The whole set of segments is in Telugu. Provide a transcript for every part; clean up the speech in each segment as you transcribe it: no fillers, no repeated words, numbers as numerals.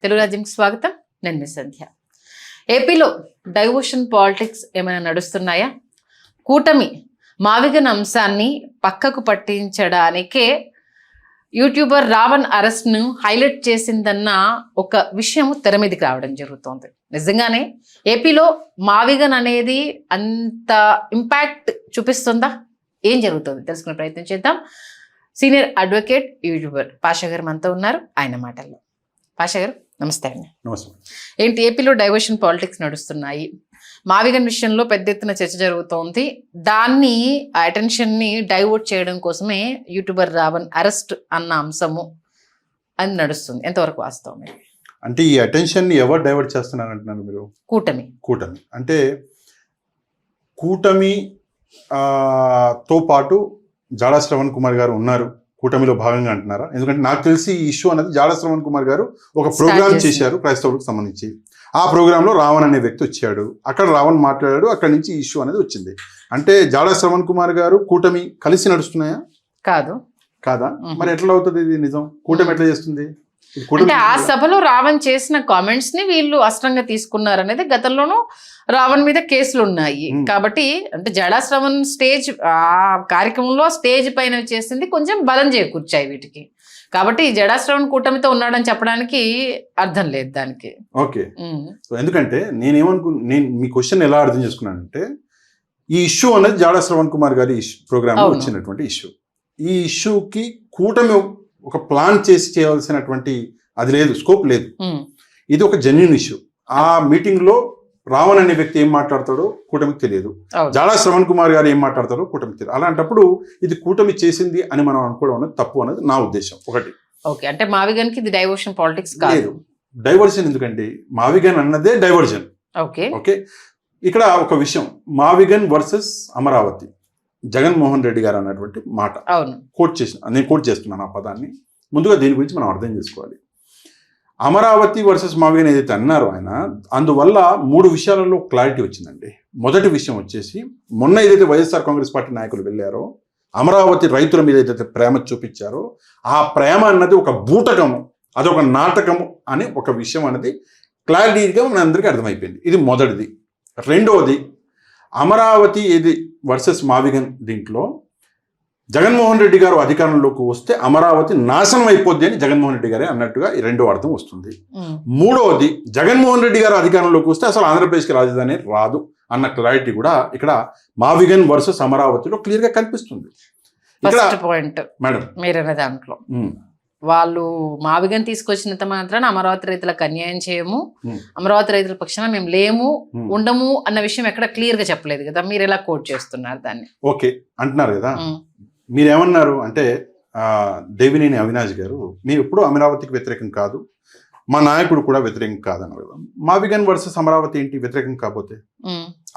తెలుగు రాజ్యంకి స్వాగతం. నేను మీ సంధ్య. ఏపీలో డైవర్షన్ పాలిటిక్స్ ఏమైనా నడుస్తున్నాయా? కూటమి మావిగన్ అంశాన్ని పక్కకు పట్టించడానికే యూట్యూబర్ రావణ్ అరెస్ట్ను హైలైట్ చేసిందన్న ఒక విషయం తెర మీదకి రావడం జరుగుతోంది. నిజంగానే ఏపీలో మావిగన్ అనేది అంత ఇంపాక్ట్ చూపిస్తుందా? ఏం జరుగుతుంది తెలుసుకునే ప్రయత్నం చేద్దాం. సీనియర్ అడ్వకేట్ యూట్యూబర్ పాషా గారు మనతో ఉన్నారు. ఆయన మాటల్లో. పాషా గారు నమస్తే అండి. నమస్తే. ఏంటి ఏపీలో డైవర్షన్ పాలిటిక్స్ నడుస్తున్నాయి, మావిగన్ విషయంలో పెద్ద ఎత్తున చర్చ జరుగుతోంది. దాన్ని అటెన్షన్ని డైవర్ట్ చేయడం కోసమే యూట్యూబర్ రావణ్ అరెస్ట్ అన్న అంశము అది నడుస్తుంది. ఎంతవరకు వాస్తవం? అంటే ఈ అటెన్షన్ని ఎవరు డైవర్ట్ చేస్తున్నారు అంటున్నారు మీరు? కూటమి అంటే కూటమి తో పాటు జాడా శ్రవణ్ కుమార్ గారు ఉన్నారు కూటమిలో భాగంగా అంటున్నారా? ఎందుకంటే నాకు తెలిసి ఈ ఇష్యూ అనేది జాడా శ్రవణ్ కుమార్ గారు ఒక ప్రోగ్రామ్ చేశారు క్రైస్తవులకు సంబంధించి. ఆ ప్రోగ్రాంలో రావణ్ అనే వ్యక్తి వచ్చాడు, అక్కడ రావణ్ మాట్లాడాడు, అక్కడి నుంచి ఈ ఇష్యూ అనేది వచ్చింది. అంటే జాడా శ్రవణ్ కుమార్ గారు కూటమి కలిసి నడుస్తున్నాయా? కాదా? మరి ఎట్లా అవుతుంది ఇది నిజం? కూటమి ఎట్లా చేస్తుంది? అంటే ఆ సభలో రావణ్ చేసిన కామెంట్స్ ని వీళ్ళు అస్త్రంగా తీసుకున్నారు అనేది గతంలోనూ రావణ్ మీద కేసులు ఉన్నాయి కాబట్టి, అంటే జడా శ్రవణ్ స్టేజ్ ఆ కార్యక్రమంలో స్టేజ్ పైన చేసింది కొంచెం బలం చేకూర్చాయి వీటికి. కాబట్టి జడా శ్రవణ్ కూటమితో ఉన్నాడని చెప్పడానికి అర్థం లేదు దానికి. ఓకే, ఎందుకంటే నేను మీ క్వశ్చన్ ఎలా అర్థం చేసుకున్నానంటే, ఈ ఇష్యూ అనేది జాడా శ్రవణ్ కుమార్ గారి ప్రోగ్రామ్ లో వచ్చినటువంటి ఇష్యూ. ఈ ఇష్యూకి కూటమి ఒక ప్లాన్ చేసి చేయవలసినటువంటి అది లేదు, స్కోప్ లేదు. ఇది ఒక జెన్యూన్ ఇష్యూ. ఆ మీటింగ్ లో రావణ్ అనే వ్యక్తి ఏం మాట్లాడతాడో కూటమికి తెలియదు, జాడా శ్రవణ్ కుమార్ గారు ఏం మాట్లాడతారో కూటమికి తెలియదు. అలాంటప్పుడు ఇది కూటమి చేసింది అని మనం అనుకోవడం అనేది తప్పు అనేది నా ఉద్దేశం. ఒకటి, ఓకే, అంటే మావిగన్ కి ఇది డైవర్షన్ పాలిటిక్స్ కాదు. డైవర్షన్ ఎందుకంటే మావిగన్ అన్నదే డైవర్జన్. ఓకే, ఇక్కడ ఒక విషయం, మావిగన్ వర్సెస్ అమరావతి, జగన్మోహన్ రెడ్డి గారు అన్నటువంటి మాట నేను కోట్ చేస్తున్నాను ఆ పదాన్ని. ముందుగా దీని గురించి మనం అర్థం చేసుకోవాలి. అమరావతి వర్సెస్ మావిగన్ ఏదైతే అన్నారో ఆయన, అందువల్ల 3 విషయాలలో క్లారిటీ వచ్చిందండి. మొదటి విషయం వచ్చేసి, మొన్న ఏదైతే వైఎస్ఆర్ కాంగ్రెస్ పార్టీ నాయకులు వెళ్ళారో, అమరావతి రైతుల మీద ఏదైతే ప్రేమ చూపించారో, ఆ ప్రేమ అన్నది ఒక బూటకము, అదొక నాటకము అనే ఒక విషయం అనేది క్లారిటీగా మన అందరికీ అర్థమైపోయింది. ఇది మొదటిది. రెండవది, అమరావతి ఏది వర్సెస్ మావిగన్, దీంట్లో జగన్మోహన్ రెడ్డి గారు అధికారంలోకి వస్తే అమరావతి నాశనం అయిపోద్ది అని జగన్మోహన్ రెడ్డి గారే అన్నట్టుగా ఈ రెండో అర్థం వస్తుంది. మూడవది, జగన్మోహన్ రెడ్డి గారు అధికారంలోకి వస్తే అసలు ఆంధ్రప్రదేశ్కి రాజధాని రాదు అన్న క్లారిటీ కూడా ఇక్కడ మావిగన్ వర్సెస్ అమరావతిలో క్లియర్ గా కనిపిస్తుంది. పాయింట్ మేడం మీరన్న దాంట్లో వాళ్ళు మావిగన్ తీసుకొచ్చినంత మాత్రాన అమరావతి రైతులకు అన్యాయం చేయము, అమరావతి రైతుల పక్షాన మేము లేము ఉండము అన్న విషయం ఎక్కడ క్లియర్ గా చెప్పలేదు కదా. మీరు ఎలా కోట్ చేస్తున్నారు దాన్ని? ఓకే అంటున్నారు కదా, మీరేమన్నారు అంటే దేవినేని అవినాష్ గారు, మీరు ఎప్పుడు అమరావతికి వ్యతిరేకం కాదు, మా నాయకుడు కూడా వ్యతిరేకం కాదన్నారు కదా. మావిగన్ వర్సెస్ అమరావతి ఏంటి వ్యతిరేకం కాకపోతే?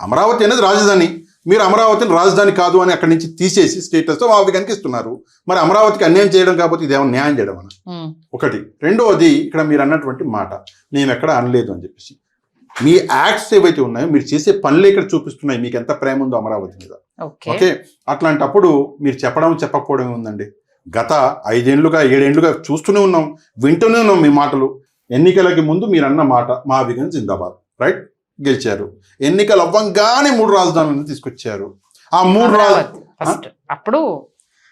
అమరావతి అనేది రాజధాని, మీరు అమరావతిని రాజధాని కాదు అని అక్కడి నుంచి తీసేసి స్టేటస్ తో మావిగన్కి ఇస్తున్నారు. మరి అమరావతికి అన్యాయం చేయడం కాకపోతే ఇదేమన్నా న్యాయం చేయడం అని ఒకటి. రెండవది, ఇక్కడ మీరు అన్నటువంటి మాట మేము ఎక్కడ అనలేదు అని చెప్పేసి, మీ యాక్ట్స్ ఏవైతే ఉన్నాయో, మీరు చేసే పనులు ఇక్కడ చూపిస్తున్నాయి మీకు ఎంత ప్రేమ ఉందో అమరావతి మీద. ఓకే, అట్లాంటప్పుడు మీరు చెప్పకపోవడం ఉందండి. గత 5 ఏళ్లుగా 7 ఏళ్లుగా చూస్తూనే ఉన్నాం, వింటూనే ఉన్నాం మీ మాటలు. ఎన్నికలకి ముందు మీరు అన్న మాట మావిగన్ జిందాబాద్, రైట్, గెలిచారు. ఎన్నికలు అవ్వంగానే 3 రాజధానులను తీసుకొచ్చారు. ఆ 3 అప్పుడు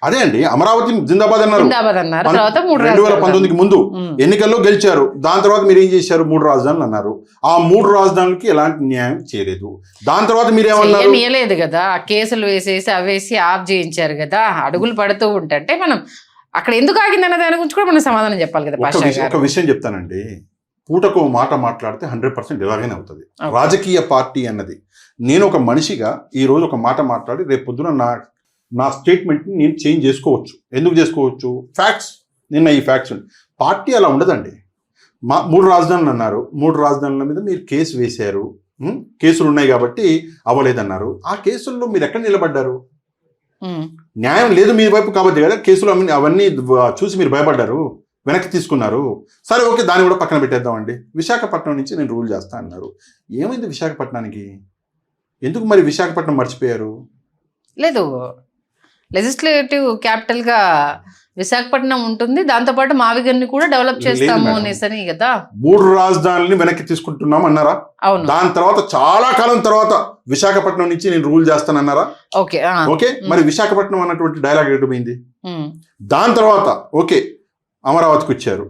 అదే అండి, అమరావతి జిందాబాద్ అన్నారు 2019కి ముందు. ఎన్నికల్లో గెలిచారు, దాని తర్వాత మీరు ఏం చేశారు? 3 రాజధానులు అన్నారు. ఆ 3 రాజధానులకి ఎలాంటి న్యాయం చేయలేదు. దాని తర్వాత మీరు ఏమన్నారు కదా, కేసులు వేసేసి అవేసి ఆఫ్ చేయించారు కదా. అడుగులు పడుతూ ఉంటే మనం అక్కడ ఎందుకు ఆగిందన్న దాని గురించి కూడా మనం సమాధానం చెప్పాలి కదా. ఒక విషయం చెప్తానండి, పూటకు మాట మాట్లాడితే 100% ఇలాగనే అవుతుంది. రాజకీయ పార్టీ అన్నది, నేను ఒక మనిషిగా ఈ రోజు ఒక మాట మాట్లాడి రేపు పొద్దున నా స్టేట్మెంట్ని నేను చేంజ్ చేసుకోవచ్చు. ఎందుకు చేసుకోవచ్చు? ఫ్యాక్ట్స్, నిన్న ఈ ఫ్యాక్ట్స్. పార్టీ అలా ఉండదండి. 3 రాజధానులు అన్నారు, 3 రాజధానుల మీద మీరు కేసు వేశారు, కేసులు ఉన్నాయి కాబట్టి అవ్వలేదన్నారు. ఆ కేసుల్లో మీరు ఎక్కడ నిలబడ్డారు? న్యాయం లేదు మీ వైపు కాబట్టి కదా కేసులు అవన్నీ చూసి మీరు భయపడ్డారు, వెనక్కి తీసుకున్నారు. సరే ఓకే, దాన్ని కూడా పక్కన పెట్టేద్దామండి. విశాఖపట్నం నుంచి నేను రూల్ చేస్తా అన్నారు. ఏమైంది విశాఖపట్నానికి? ఎందుకు మరి విశాఖపట్నం మర్చిపోయారు? లేదు, లెజిస్లేటివ్ క్యాపిటల్ గా విశాఖపట్నం ఉంటుంది, దాంతోపాటు మావిగన్ని కూడా డెవలప్ చేస్తాము అనేసని కదా. 3 రాజధానులని వెనక్కి తీసుకుంటున్నాం అన్నారా? అవును. దాని తర్వాత చాలా కాలం తర్వాత విశాఖపట్నం నుంచి నేను రూల్ చేస్తానన్నారా? ఓకే ఓకే, మరి విశాఖపట్నం అన్నటువంటి డైలాగ్ ఎటు పోయింది? దాని తర్వాత ఓకే అమరావతికి వచ్చారు.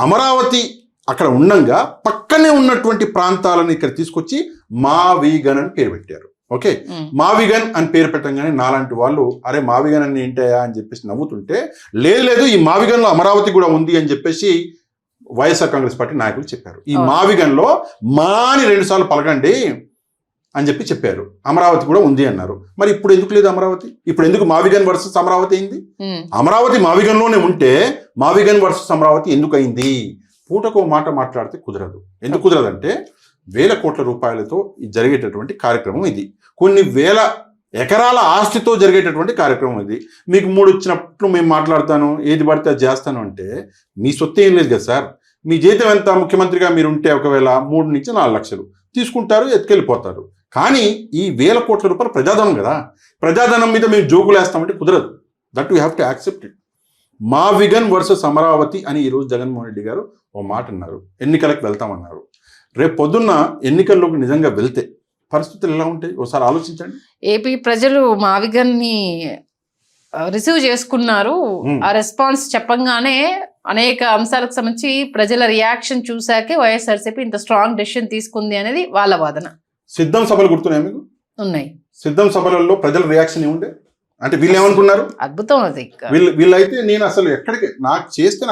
అమరావతి అక్కడ ఉండంగా పక్కనే ఉన్నటువంటి ప్రాంతాలను ఇక్కడ తీసుకొచ్చి మావిగన్ అని పేరు పెట్టారు. ఓకే, మావిగన్ అని పేరు పెట్టంగానే నాలాంటి వాళ్ళు అరే మావిగన్ అని ఏంటయా అని చెప్పేసి నవ్వుతుంటే, లేదు ఈ మావిగన్ లో అమరావతి కూడా ఉంది అని చెప్పేసి వైఎస్ఆర్ కాంగ్రెస్ పార్టీ నాయకులు చెప్పారు. ఈ మావిగన్ లో మాని 2 సార్లు పలకండి అని చెప్పారు. అమరావతి కూడా ఉంది అన్నారు. మరి ఇప్పుడు ఎందుకు లేదు అమరావతి? ఇప్పుడు ఎందుకు మావిగన్ వర్సెస్ అమరావతి అయింది? అమరావతి మావిగన్ లోనే ఉంటే మావిగన్ వర్సెస్ అమరావతి ఎందుకు అయింది? పూటకో మాట మాట్లాడితే కుదరదు. ఎందుకు కుదరదంటే వేల కోట్ల రూపాయలతో జరిగేటటువంటి కార్యక్రమం ఇది. కొన్ని వేల ఎకరాల ఆస్తితో జరిగేటటువంటి కార్యక్రమం ఇది. మీకు 3 వచ్చినప్పుడు మేము మాట్లాడతాను, ఏది పడితే అది చేస్తాను అంటే మీ సొత్తు ఏం లేదు కదా సార్. మీ జీతం ఎంత? ముఖ్యమంత్రిగా మీరు ఉంటే ఒకవేళ 3 నుంచి 4 లక్షలు తీసుకుంటారు, ఎత్తుకెళ్ళిపోతారు. కానీ ఈ వేల కోట్ల రూపాయలు ప్రజాధనం కదా. ప్రజాధనం మీద మేము జోకులు వేస్తామంటే కుదరదు. That we have to accept it. మావిగన్ వర్సెస్ అమరావతి అని ఈరోజు జగన్మోహన్ రెడ్డి గారు ఓ మాట అన్నారు. ఎన్నికలకు వెళ్తామన్నారు. రేపు పొద్దున్న ఎన్నికల్లోకి నిజంగా వెళ్తే పరిస్థితులు ఎలా ఉంటాయి ఒకసారి ఆలోచించండి. ఏపీ ప్రజలు మావిగన్ని రిసీవ్ చేసుకున్నారు. ఆ రెస్పాన్స్ చెప్పంగానే అనేక అంశాలకు సంబంధించి ప్రజల రియాక్షన్ చూసాకే వైఎస్ఆర్సీపీ ఇంత స్ట్రాంగ్ డెసిషన్ తీసుకుంది అనేది వాళ్ళ వాదన. సిద్ధం సభలు గుర్తున్నాయి మీకు? ఉన్నాయి. సిద్ధం సభలలో ప్రజల రియాక్షన్ ఏముండే అంటే వీళ్ళు ఏమనుకున్నారు? అద్భుతం అది. వీళ్ళైతే నేను అసలు ఎక్కడికి నాకు చేస్తే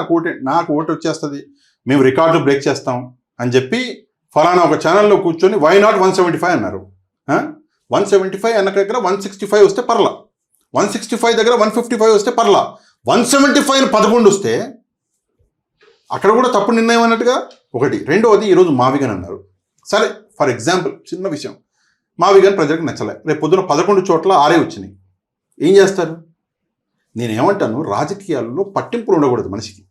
నాకు ఓటు వచ్చేస్తుంది, మేము రికార్డు బ్రేక్ చేస్తాం అని చెప్పి ఫలానా ఒక ఛానల్లో కూర్చొని వై నాట్ 175 అన్నారు. 175 అన్న దగ్గర 165 వస్తే పర్లా, 165 దగ్గర 155 వస్తే పర్లా, 175 11 వస్తే అక్కడ కూడా తప్పు నిర్ణయం అన్నట్టుగా ఒకటి. రెండవది ఈరోజు మావిగన్ అన్నారు. సరే ఫర్ ఎగ్జాంపుల్ చిన్న విషయం, మావిగన్ ప్రజలకు నచ్చలే. రేపు పొద్దున 11 చోట్ల 6 వచ్చినాయి. ఏం చేస్తారు? నేనేమంటాను, రాజకీయాల్లో పట్టింపులు ఉండకూడదు మనిషికి.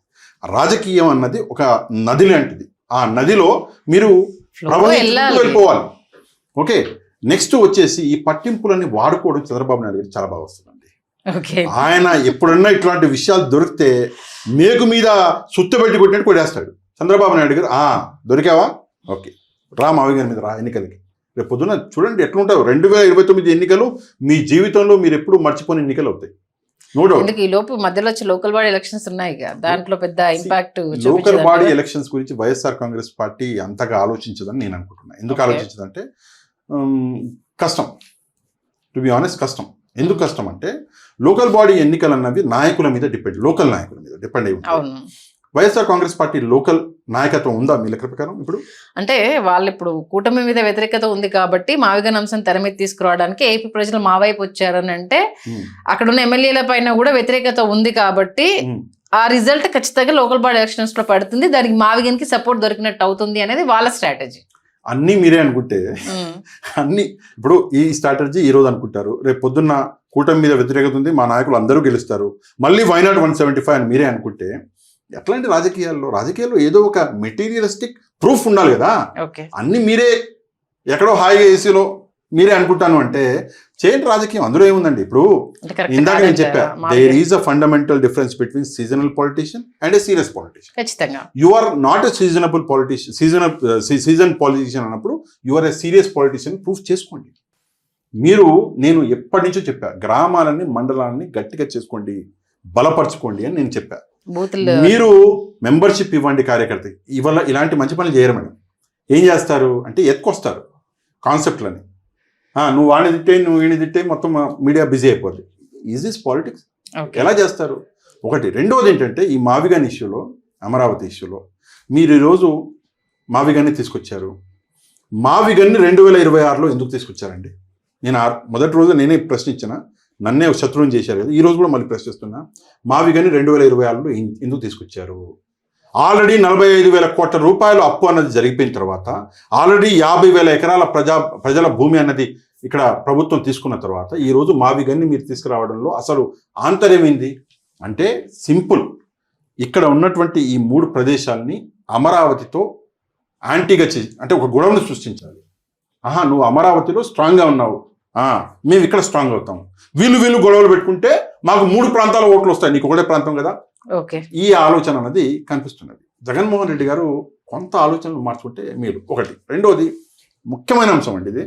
రాజకీయం అన్నది ఒక నది లాంటిది. ఆ నదిలో మీరు వెళ్ళిపోవాలి. ఓకే, నెక్స్ట్ వచ్చేసి ఈ పట్టింపులన్నీ వాడుకోవడం చంద్రబాబు నాయుడు గారు చాలా బాగా వస్తుందండి. ఆయన ఎప్పుడన్నా ఇట్లాంటి విషయాలు దొరికితే మేకు మీద సుత్త పెట్టి కొట్టినట్టు కొట్టేస్తాడు చంద్రబాబు నాయుడు గారు. దొరికావా? ఓకే, రా మావిగన్ మీద రా ఎన్నికలకి. రేపు పొద్దున చూడండి ఎట్లుంటారు. 2029 ఎన్నికలు మీ జీవితంలో మీరు ఎప్పుడు మర్చిపోని ఎన్నికలు అవుతాయి. ఈ లోపు మధ్యలో వచ్చి లోకల్ బాడీ ఎలక్షన్స్ ఉన్నాయి, దాంట్లో పెద్ద ఇంపాక్ట్. లోకల్ బాడీ ఎలక్షన్స్ గురించి వైఎస్ఆర్ కాంగ్రెస్ పార్టీ అంతగా ఆలోచించదని నేను అనుకుంటున్నాను. ఎందుకు ఆలోచించదంటే కష్టం, టు బి ఆనెస్ట్ కష్టం. ఎందుకు కష్టం అంటే లోకల్ బాడీ ఎన్నికలు అన్నవి నాయకుల మీద లోకల్ నాయకుల మీద డిపెండ్ అయి ఉంటాయి. వైఎస్ఆర్ కాంగ్రెస్ పార్టీ లోకల్ నాయకత్వం ఉందా మీ లెక్క ప్రకారం? ఇప్పుడు అంటే వాళ్ళు ఇప్పుడు కూటమి మీద వ్యతిరేకత ఉంది కాబట్టి మావిగన్ అంశం తెర మీద తీసుకురావడానికి ఏపీ ప్రజలు మా వైపు వచ్చారని అంటే అక్కడ ఉన్న ఎమ్మెల్యేల పైన కూడా వ్యతిరేకత ఉంది కాబట్టి ఆ రిజల్ట్ ఖచ్చితంగా లోకల్ బాడీ ఎలక్షన్స్ లో పడుతుంది, దానికి మావిగన్ కి సపోర్ట్ దొరికినట్టు అవుతుంది అనేది వాళ్ళ స్ట్రాటజీ. అన్ని మీరే అనుకుంటే అన్ని ఇప్పుడు ఈ స్ట్రాటజీ ఈ రోజు అనుకుంటారు, రేపు పొద్దున్న కూటమి మీద వ్యతిరేకత ఉంది, మా నాయకులు అందరూ గెలుస్తారు, మళ్ళీ వై నాట్ 175 అని మీరే అనుకుంటే ఎట్లాంటి రాజకీయాల్లో ఏదో ఒక మెటీరియలిస్టిక్ ప్రూఫ్ ఉండాలి కదా. అన్ని మీరే ఎక్కడో హాయిగా ఏసీలో మీరే అనుకుంటాను అంటే చేయండి రాజకీయం. అందులో ఏముందండి? ఇప్పుడు ఇందాక నేను చెప్పా, there is a fundamental difference between seasonal politician and a serious politician. You are not a seasonable politician, season politician అన్నప్పుడు you are a serious politician proof చేసుకోండి. నేను ఎప్పటి నుంచో చెప్పా, గ్రామాలని మండలాన్ని గట్టిగా చేసుకోండి, బలపరచుకోండి అని నేను చెప్పా. మీరు మెంబర్షిప్ ఇవ్వండి కార్యకర్తకి. ఇవాళ ఇలాంటి మంచి పనులు చేయరు మేడం. ఏం చేస్తారు అంటే ఎత్తుకొస్తారు కాన్సెప్ట్లని. నువ్వు వాడిని తిట్టే, నువ్వు వీడిని తిట్టే, మొత్తం మీడియా బిజీ అయిపోద్ది. Is this politics? ఎలా చేస్తారు? ఒకటి. రెండవది ఏంటంటే ఈ మావిగన్ ఇష్యూలో, అమరావతి ఇష్యూలో మీరు ఈరోజు మావిగన్ని తీసుకొచ్చారు. మావిగన్ని 2026లో ఎందుకు తీసుకొచ్చారండి? నేను మొదటి రోజు నేనే ప్రశ్నించిన, నన్నే శత్రువుని చేశారు కదా, ఈ రోజు కూడా మళ్ళీ ప్రశ్నిస్తున్నా. మావిగన్ని 2026లో ఎందుకు తీసుకొచ్చారు? ఆల్రెడీ 45,000 కోట్ల రూపాయలు అప్పు అన్నది జరిగిపోయిన తర్వాత, ఆల్రెడీ 50,000 ఎకరాల ప్రజల భూమి అన్నది ఇక్కడ ప్రభుత్వం తీసుకున్న తర్వాత ఈరోజు మావిగన్ని మీరు తీసుకురావడంలో అసలు ఆంతర్యం ఏంది అంటే సింపుల్. ఇక్కడ ఉన్నటువంటి ఈ 3 ప్రదేశాలని అమరావతితో యాంటీగా అంటే ఒక గొడవను సృష్టించాలి. నువ్వు అమరావతిలో స్ట్రాంగ్గా ఉన్నావు, మేము ఇక్కడ స్ట్రాంగ్ అవుతాం. వీళ్ళు గొడవలు పెట్టుకుంటే మాకు 3 ప్రాంతాల ఓట్లు వస్తాయి, నీకు ఒకటే ప్రాంతం కదా. ఓకే, ఈ ఆలోచన అన్నది కనిపిస్తున్నది. జగన్మోహన్ రెడ్డి గారు కొంత ఆలోచనలు మార్చుకుంటే మీరు ఒకటి. రెండోది ముఖ్యమైన అంశం అండి ఇది.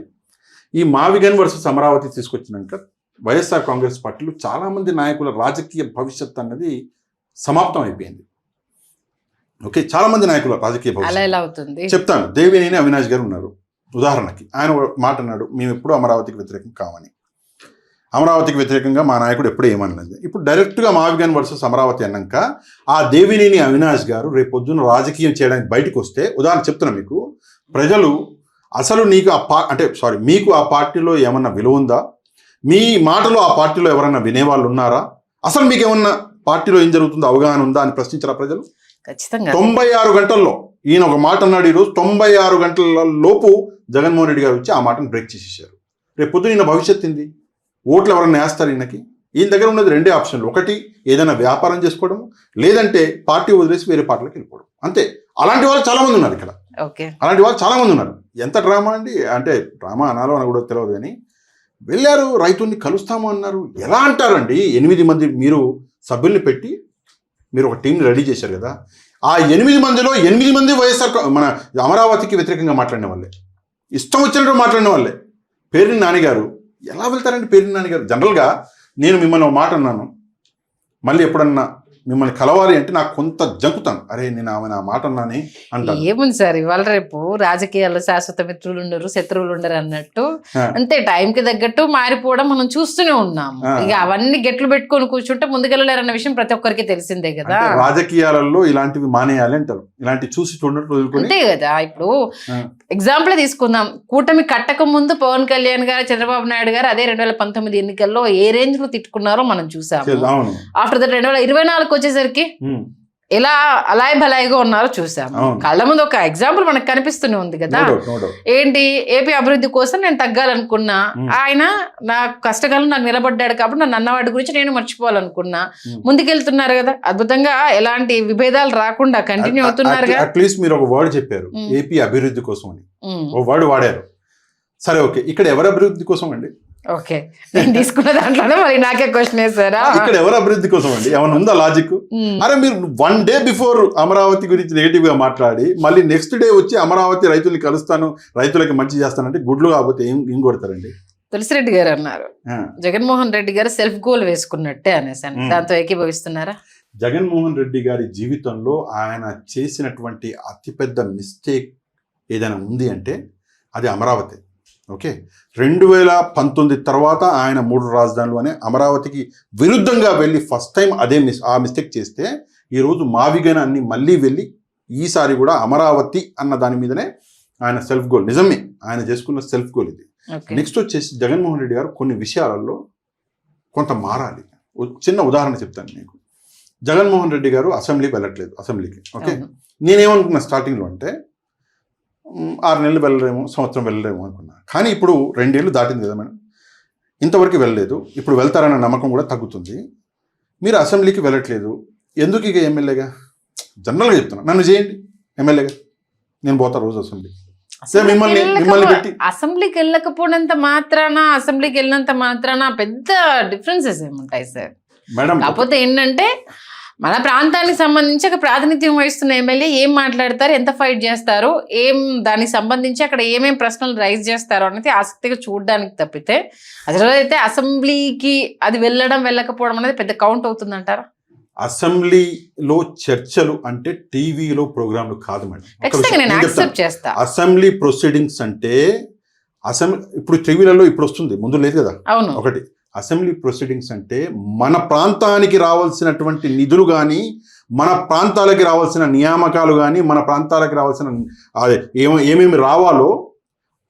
ఈ మావిగన్ వర్సెస్ అమరావతి తీసుకొచ్చినాక వైఎస్ఆర్ కాంగ్రెస్ పార్టీలో చాలా మంది నాయకుల రాజకీయ భవిష్యత్ అన్నది సమాప్తం అయిపోయింది. ఓకే, చాలా మంది నాయకుల రాజకీయ భవిష్యత్ చెప్తాను. దేవినేని అవినాష్ గారు ఉన్నారు ఉదాహరణకి. ఆయన మాట అన్నాడు, మేము ఎప్పుడు అమరావతికి వ్యతిరేకం కావని. అమరావతికి వ్యతిరేకంగా మా నాయకుడు ఎప్పుడు ఏమన్నది. ఇప్పుడు డైరెక్ట్గా మావిగన్ వర్సెస్ అమరావతి అన్నాక ఆ దేవినేని అవినాష్ గారు రేపు పొద్దున్న రాజకీయం చేయడానికి బయటకు వస్తే, ఉదాహరణ చెప్తున్నా మీకు, ప్రజలు అసలు నీకు మీకు ఆ పార్టీలో ఏమన్నా విలువ ఉందా, మీ మాటలో ఆ పార్టీలో ఎవరన్నా వినేవాళ్ళు ఉన్నారా, అసలు మీకు ఏమన్నా పార్టీలో ఏం జరుగుతుందో అవగాహన ఉందా అని ప్రశ్నించారా ప్రజలు? ఖచ్చితంగా. 96 గంటల్లో ఈయన ఒక మాట అన్నాడు. ఈరోజు 96 గంటల లోపు జగన్మోహన్ రెడ్డి గారు వచ్చి ఆ మాటను బ్రేక్ చేసేసారు. రేపు పొద్దున ఈయన భవిష్యత్తు ఏంది? ఓట్లు ఎవరన్నా వేస్తారు ఈయనకి? ఈయన దగ్గర ఉన్నది 2 ఆప్షన్లు. ఒకటి, ఏదైనా వ్యాపారం చేసుకోవడం, లేదంటే పార్టీ వదిలేసి వేరే పార్టీలకు వెళ్ళిపోవడం. అంతే. అలాంటి వాళ్ళు చాలా మంది ఉన్నారు ఇక్కడ. అలాంటి వాళ్ళు చాలా మంది ఉన్నారు. ఎంత డ్రామా అండి, అంటే డ్రామా అనాలో అని కూడా తెలియదు కానీ వెళ్ళారు, రైతుల్ని కలుస్తాము అన్నారు. ఎలా అంటారండి? 8 మంది మీరు సభ్యుల్ని పెట్టి మీరు ఒక టీంని రెడీ చేశారు కదా. ఆ 8 మందిలో 8 మంది వైఎస్ఆర్ మన అమరావతికి వ్యతిరేకంగా మాట్లాడిన వాళ్ళే, ఇష్టం వచ్చినట్టు మాట్లాడిన వాళ్ళే. పేర్ని నానిగారు ఎలా వెళ్తారండి? పేర్ని నానిగారు జనరల్గా నేను మిమ్మల్ని ఒక మాట అన్నాను, మళ్ళీ ఎప్పుడన్నా మిమ్మల్ని కలవాలి అంటే నాకు కొంత జంకుతాను. అరే నేను ఆమె నా మాట అన్నానే అంటాను. ఏముంది సార్, ఇవాళ రేపు రాజకీయాల్లో శాశ్వత మిత్రులు ఉండరు, శత్రువులు ఉండరు అన్నట్టు. అంతే, టైంకి తగ్గట్టు మారిపోవడం మనం చూస్తూనే ఉన్నాము. ఇక అవన్నీ గెట్లు పెట్టుకొని కూర్చుంటే ముందుకెళ్ళలేరన్న విషయం ప్రతి ఒక్కరికి తెలిసిందే కదా. రాజకీయాలలో ఇలాంటివి మానేయాలి అంటారు, ఇలాంటి చూసి చూడట్టు అంతే కదా. ఇప్పుడు ఎగ్జాంపుల్ తీసుకుందాం, కూటమి కట్టక ముందు పవన్ కళ్యాణ్ గారు, చంద్రబాబు నాయుడు గారు అదే 2019 ఎన్నికల్లో ఏ రేంజ్ లో తిట్టుకున్నారో మనం చూసాము. ఆఫ్టర్ దట్ 2024 వచ్చేసరికి ఎలా అలాయ్ భలాయిగా ఉన్నారో చూసాము. కళ్ళ ముందు ఒక ఎగ్జాంపుల్ మనకు కనిపిస్తూనే ఉంది కదా. ఏంటి, ఏపీ అభివృద్ధి కోసం నేను తగ్గాలనుకున్నా, ఆయన నా కష్టకాలం నాకు నిలబడ్డాడు కాబట్టి నన్ను అన్నవాడి గురించి నేను మర్చిపోవాలనుకున్నా. ముందుకెళ్తున్నారు కదా అద్భుతంగా, ఎలాంటి విభేదాలు రాకుండా కంటిన్యూ అవుతున్నారు. అట్లీస్ట్ మీరు ఒక వర్డ్ చెప్పారు, ఏపీ అభివృద్ధి కోసం అని ఒక వర్డ్ వాడారు. సరే ఓకే, ఇక్కడ ఎవరి అభివృద్ధి కోసం అండి? ఓకే, నేను తీసుకున్న దాంట్లోనే మరి నాకే క్వశ్చన్ వేసారా? ఇక్కడ ఎవరు అభివృద్ధి కోసం అండి? ఏమైనా ఉందా లాజిక్? అరే మీరు 1 డే బిఫోర్ అమరావతి గురించి నెగిటివ్ గా మాట్లాడి మళ్ళీ నెక్స్ట్ డే వచ్చి అమరావతి రైతుల్ని కలుస్తాను, రైతులకి మంచి చేస్తానంటే గుడ్లు కాకపోతే ఏం కొడతారండి? తులసిరెడ్డి గారు అన్నారు, జగన్మోహన్ రెడ్డి గారు సెల్ఫ్ గోల్ వేసుకున్నట్టే అనేసి. దాంతో ఏకీభవిస్తున్నారా? జగన్మోహన్ రెడ్డి గారి జీవితంలో ఆయన చేసినటువంటి అతిపెద్ద మిస్టేక్ ఏదైనా ఉంది అంటే అది అమరావతి. ఓకే, 2019 తర్వాత ఆయన 3 రాజధానులు అనే అమరావతికి విరుద్ధంగా వెళ్ళి ఫస్ట్ టైం ఆ మిస్టేక్ చేస్తే ఈరోజు మావిగన్ అన్ని మళ్ళీ వెళ్ళి ఈసారి కూడా అమరావతి అన్న దాని మీదనే ఆయన సెల్ఫ్ గోల్. నిజమే, ఆయన చేసుకున్న సెల్ఫ్ గోల్ ఇది. నెక్స్ట్ వచ్చేసి జగన్మోహన్ రెడ్డి గారు కొన్ని విషయాలలో కొంత మారాలి. చిన్న ఉదాహరణ చెప్తాను మీకు. జగన్మోహన్ రెడ్డి గారు అసెంబ్లీకి వెళ్ళట్లేదు, అసెంబ్లీకి. ఓకే, నేనేమనుకున్నా స్టార్టింగ్లో అంటే 6 నెలలు వెళ్ళలేము, సంవత్సరం వెళ్ళలేము అనుకున్నా. కానీ ఇప్పుడు 2 ఏళ్ళు దాటింది కదా మేడం, ఇంతవరకు వెళ్ళలేదు. ఇప్పుడు వెళ్తారన్న నమ్మకం కూడా తగ్గుతుంది. మీరు అసెంబ్లీకి వెళ్ళట్లేదు ఎందుకు? ఇక ఎమ్మెల్యేగా జనరల్గా చెప్తున్నా, నన్ను చేయండి ఎమ్మెల్యేగా, నేను పోతా రోజు అసెంబ్లీకి. మిమ్మల్ని పెట్టి అసెంబ్లీకి వెళ్ళకపోయినంత మాత్రాన, అసెంబ్లీకి వెళ్ళినంత మాత్రాన పెద్ద డిఫరెన్సెస్ ఏముంటాయి సార్ మేడం? కాకపోతే ఏంటంటే మన ప్రాంతానికి సంబంధించి అక్కడ ప్రాతినిధ్యం వహిస్తున్న ఎమ్మెల్యే ఏం మాట్లాడతారు, ఎంత ఫైట్ చేస్తారు, దానికి సంబంధించి అక్కడ ఏమేం ప్రశ్నలు రైజ్ చేస్తారో అనేది ఆసక్తిగా చూడడానికి తప్పితే అసలు అయితే అసెంబ్లీకి అది వెళ్ళకపోవడం అనేది పెద్ద కౌంట్ అవుతుందంటారా? అసెంబ్లీలో చర్చలు అంటే టీవీలో ప్రోగ్రాంలు కాదు మేడం. అసెంబ్లీ ప్రొసీడింగ్స్ అంటే ఇప్పుడు టీవీలలో ఇప్పుడు వస్తుంది, ముందు లేదు కదా. అవును. ఒకటి, అసెంబ్లీ ప్రొసీడింగ్స్ అంటే మన ప్రాంతానికి రావాల్సినటువంటి నిధులు కానీ, మన ప్రాంతాలకి రావాల్సిన నియామకాలు కానీ, మన ప్రాంతాలకి రావాల్సిన ఏమేమి రావాలో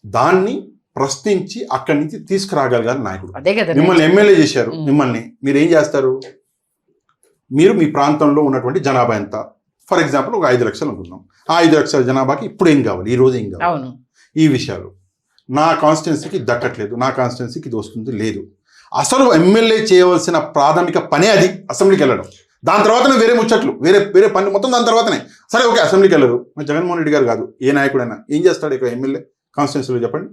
దాన్ని ప్రశ్నించి అక్కడి నుంచి తీసుకురాగలగాలి నాయకుడు. మిమ్మల్ని ఎమ్మెల్యే చేశారు, మిమ్మల్ని మీరేం చేస్తారు? మీరు మీ ప్రాంతంలో ఉన్నటువంటి జనాభా ఎంత, ఫర్ ఎగ్జాంపుల్ ఒక 5 లక్షలు అనుకుందాం. ఆ 5 లక్షల జనాభాకి ఇప్పుడు ఏం కావాలి, ఈ రోజు ఏం కావాలి, ఈ విషయాలు నా కాన్స్టిట్యున్సీకి దక్కట్లేదు, నా కాన్స్టిట్యున్సీకి ఇది వస్తుంది లేదు. అసలు ఎమ్మెల్యే చేయవలసిన ప్రాథమిక పనే అది, అసెంబ్లీకి వెళ్ళడం. దాని తర్వాతనే వేరే ముచ్చట్లు, వేరే పని మొత్తం దాని తర్వాతనే. సరే ఓకే, అసెంబ్లీకి వెళ్ళరు. జగన్మోహన్ రెడ్డి గారు కాదు, ఏ నాయకుడైనా ఏం చేస్తాడు ఇక్కడ ఎమ్మెల్యే కాన్స్టిట్యున్సీలో? చెప్పండి.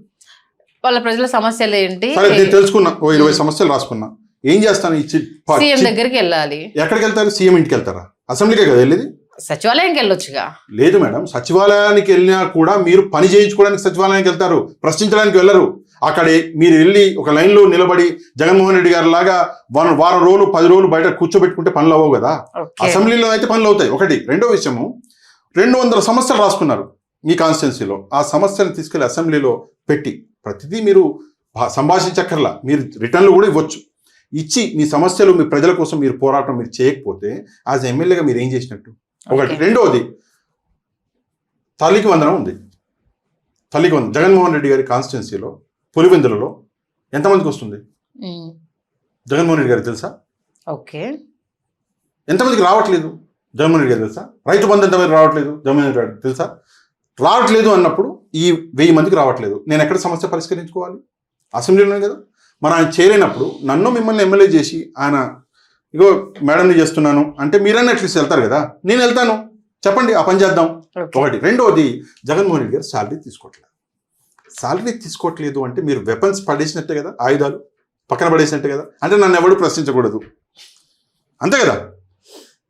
వాళ్ళ ప్రజల సమస్యలు ఏంటి? సరే నేను తెలుసుకున్నా, 20 సమస్యలు రాసుకున్నా. ఏం చేస్తాను ఇచ్చి సీఎం దగ్గరికి వెళ్ళాలి. ఎక్కడికి వెళ్తారు? సీఎం ఇంటికి వెళ్తారా? అసెంబ్లీకే కదా వెళ్ళేది. సచివాలయానికి వెళ్ళొచ్చుగా. లేదు మేడం, సచివాలయానికి వెళ్ళినా కూడా మీరు పని చేయించుకోవడానికి సచివాలయానికి వెళ్తారు, ప్రశ్నించడానికి వెళ్ళరు. అక్కడ మీరు వెళ్ళి ఒక లైన్లో నిలబడి జగన్మోహన్ రెడ్డి గారి లాగా వారం రోజులు 10 రోజులు బయట కూర్చోబెట్టుకుంటే పనులు అవ్వవు కదా. అసెంబ్లీలో అయితే పనులు అవుతాయి. ఒకటి. రెండో విషయము, 200 సమస్యలు రాసుకున్నారు మీ కాన్స్టిట్యున్సీలో. ఆ సమస్యను తీసుకెళ్లి అసెంబ్లీలో పెట్టి ప్రతిదీ మీరు సంభాషించక్కర్లా, మీరు రిటర్న్లు కూడా ఇవ్వచ్చు. ఇచ్చి మీ సమస్యలు, మీ ప్రజల కోసం మీరు పోరాటం మీరు చేయకపోతే యాజ్ ఎమ్మెల్యేగా మీరు ఏం చేసినట్టు? ఒకటి. రెండవది, తల్లికి వందనం ఉంది. తల్లికి వందనం జగన్మోహన్ రెడ్డి గారి కాన్స్టిట్యున్సీలో పులివెందులలో ఎంతమందికి వస్తుంది? జగన్మోహన్ రెడ్డి గారికి తెలుసా? ఓకే. ఎంతమందికి రావట్లేదు జగన్మోహన్ రెడ్డి గారు తెలుసా? రైతు బంధు ఎంతమంది రావట్లేదు జగన్మోహన్ రెడ్డి గారికి తెలుసా? రావట్లేదు అన్నప్పుడు ఈ 1000 మందికి రావట్లేదు, నేను ఎక్కడ సమస్య పరిష్కరించుకోవాలి? అసెంబ్లీలోనే కదా. మరి ఆయన చేయలేనప్పుడు నన్ను మిమ్మల్ని ఎమ్మెల్యే చేసి ఆయన ఇగో మేడంని చేస్తున్నాను అంటే మీరన్నా అట్లీస్ట్ వెళ్తారు కదా. నేను వెళ్తాను, చెప్పండి, ఆ పని చేద్దాం. ఒకటి. రెండవది, జగన్మోహన్ రెడ్డి గారు శాలరీ తీసుకోవట్లేదు అంటే మీరు వెపన్స్ పడేసినట్టే కదా, ఆయుధాలు పక్కన పడేసినట్టే కదా. అంటే నన్ను ఎవడు ప్రశ్నించకూడదు, అంతే కదా.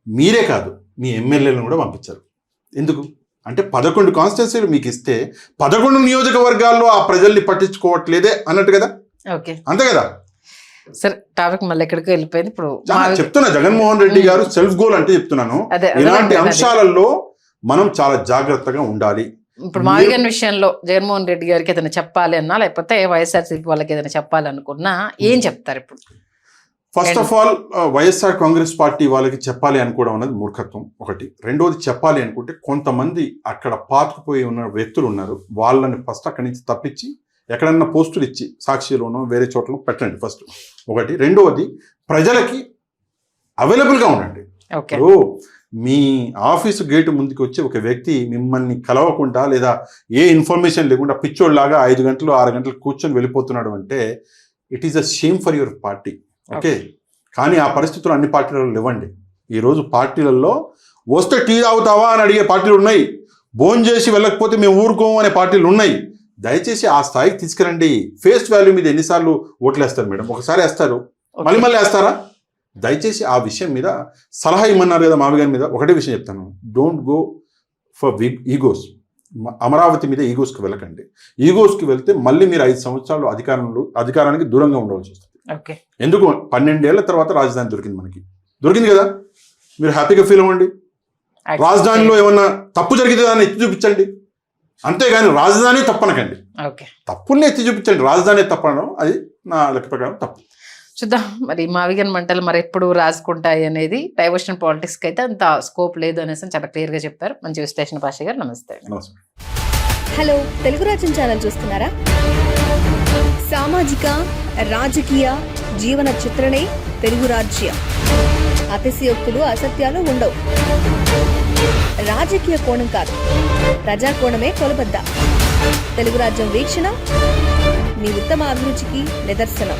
మీరే కాదు, మీ ఎమ్మెల్యేలను కూడా పంపించారు. ఎందుకు అంటే 11 కాన్స్టిట్యున్సీలు మీకు ఇస్తే 11 నియోజకవర్గాల్లో ఆ ప్రజల్ని పట్టించుకోవట్లేదే అన్నట్టు కదా. ఓకే, అంతే కదా. సరే, టాపిక్ మళ్ళీ ఎక్కడికి వెళ్ళిపోయింది. ఇప్పుడు చెప్తున్నా, జగన్మోహన్ రెడ్డి గారు సెల్ఫ్ గోల్ అంటే చెప్తున్నాను. ఇలాంటి అంశాలలో మనం చాలా జాగ్రత్తగా ఉండాలి. ఇప్పుడు మావిగన్ విషయంలో జగన్మోహన్ రెడ్డి గారికి ఏదైనా చెప్పాలి అన్నా, లేకపోతే వైఎస్ఆర్సీపీ వాళ్ళకి ఏదైనా చెప్పాలనుకున్నా ఏం చెప్తారు ఇప్పుడు? First of all, YSR Congress party వాళ్ళకి చెప్పాలి అనుకోవడం అనేది మూర్ఖత్వం. ఒకటి. రెండోది, చెప్పాలి అనుకుంటే కొంతమంది అక్కడ పాతుకుపోయి ఉన్న వ్యక్తులు ఉన్నారు, వాళ్ళని ఫస్ట్ అక్కడి నుంచి తప్పించి ఎక్కడన్నా పోస్టులు ఇచ్చి సాక్షిలోనో వేరే చోట్ల పెట్టండి ఫస్ట్. ఒకటి. రెండవది, ప్రజలకి అవైలబుల్గా ఉండండి. మీ ఆఫీసు గేటు ముందుకు వచ్చి ఒక వ్యక్తి మిమ్మల్ని కలవకుండా లేదా ఏ ఇన్ఫర్మేషన్ లేకుండా పిచ్చోళ్ళలాగా 5 గంటలు 6 గంటలు కూర్చొని వెళ్ళిపోతున్నాడు అంటే it is a shame for your party. Okay. కానీ ఆ పరిస్థితులు అన్ని పార్టీలలో లేవండి. ఈరోజు పార్టీలలో వస్తే టీ తాగుతావా అని అడిగే పార్టీలు ఉన్నాయి, భోజనం చేసి వెళ్ళకపోతే మేము ఊరుకోము అనే పార్టీలు ఉన్నాయి. దయచేసి ఆ స్థాయికి తీసుకురండి. ఫేస్ వాల్యూ మీద ఎన్నిసార్లు ఓట్లు వేస్తారు మేడం? ఒకసారి వేస్తారు, మళ్ళీ వేస్తారా? దయచేసి ఆ విషయం మీద సలహా ఇమ్మన్నారు కదా మావిగారి మీద. ఒకటే విషయం చెప్తాను, don't go for egos. Amaravati మీద ఈగోస్కి వెళ్ళకండి. ఈగోస్కి వెళ్తే మళ్ళీ మీరు 5 సంవత్సరాలు అధికారానికి దూరంగా ఉండవలసి వస్తుంది. ఎందుకు? 12 ఏళ్ల తర్వాత రాజధాని దొరికింది కదా, మీరు హ్యాపీగా ఫీల్ అవ్వండి. రాజధానిలో ఏమన్నా తప్పు జరిగితే దాన్ని ఎత్తి చూపించండి, అంతేగాని రాజధాని తప్పనకండి. తప్పుల్ని ఎత్తి చూపించండి, రాజధాని తప్పనడం అది నా లెక్క ప్రకారం తప్పు. చూద్దాం మరి మావిగన్ మంటలు మరి ఎప్పుడు రాసుకుంటాయి అనేది. డైవర్షన్ పాలిటిక్స్కి అయితే అంత స్కోప్ లేదు అనేసి చాలా క్లియర్గా చెప్పారు. మంచి విశ్లేషణ పాషా గారు, నమస్తే. హలో, తెలుగు రాజ్యం ఛానల్ చూస్తున్నారా? సామాజిక రాజకీయ జీవన చిత్రణే తెలుగు రాజ్యం. అతిశయోక్తులు అసత్యాలు ఉండవు. రాజకీయ కోణం కాదు, ప్రజా కోణమే కొలబద్ద. తెలుగు రాజ్యం వీక్షణ మీ ఉత్తమ అభిరుచికి నిదర్శనం.